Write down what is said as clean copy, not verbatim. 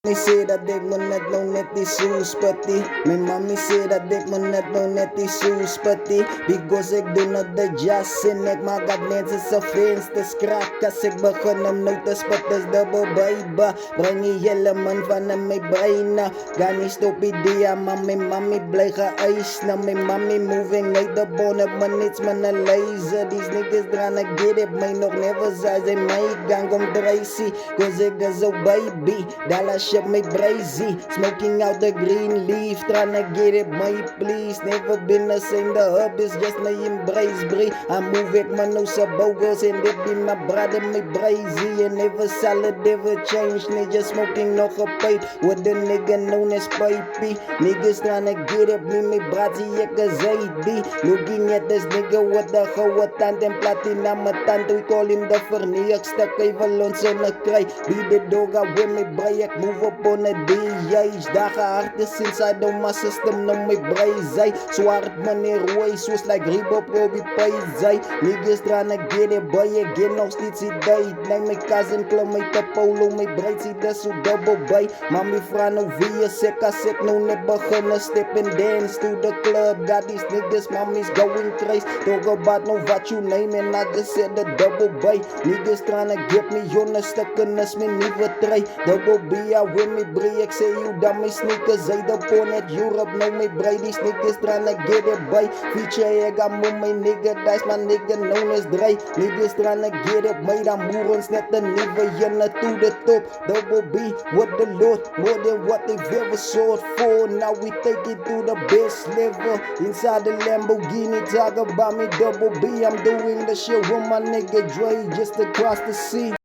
They say dat ik me net nou net die shoes putty. Mijn mommy say dat ik me net nou net die shoes putty. Because ik doe not de jazz en ik maak het mensen zo fans te skrak. Als ik begin om nou te spitten is dubbel bijba. Breng je helemaal van mijn bijna. Ga niet stop idea, maar mijn mommy blij geëist. Na mijn mommy moving uit de bonen, maar niets met een laser. These niggas tryna get it, mij nog never zei ze mij gang om Tracy. Cause ik is zo baby, dollar shit me brazy. Smoking out the green leaf, tryna get it, my please. Never been the same, the hub is just my embrace, bree. I move it, man, no sabogos, and they be my brother, me brazy. And never solid, never change, nigga smoking no gepaid. With the nigga known as Pipey. Niggas tryna get it, me brazy, ek is AD. Looking at this nigga with the gouden tand en platina met tand. We call him the vernieuwste Kevin zonder kry. Be the dog, I with me bray, ek move up on a DJ's. Dagen hard is inside of my system, no my brazy. Zwart meneer rooi, soos like Reebok, Robbie Paisay. Niggas tryna get it, boy, ek get nog steeds die day. Nee, my cousin klim uit de polo, my braid sê dis so double by. Mami vra nou wie is ek, as ek nou net beginne step and dance to the club. Got these niggas, mommy's going crazy. Talk about no what you name and I just said the double by. Niggas tryna get me on the stukken is my nieuwe try. Double B, I with me brie, ek sê you dan my sneakers uit op on at Europe, nou my brei. These niggas tryna get it by. Feature ek am on my nigga, that's my nigga known as Dre. Niggas tryna get it, my dan moer ons net een nieuwe jenne to the top. Double B, with the Lord, more than what they've ever sought for. Now we take it to the best level. Inside the Lamborghini, talk about me double B. I'm doing the shit with my nigga Dre just across the sea.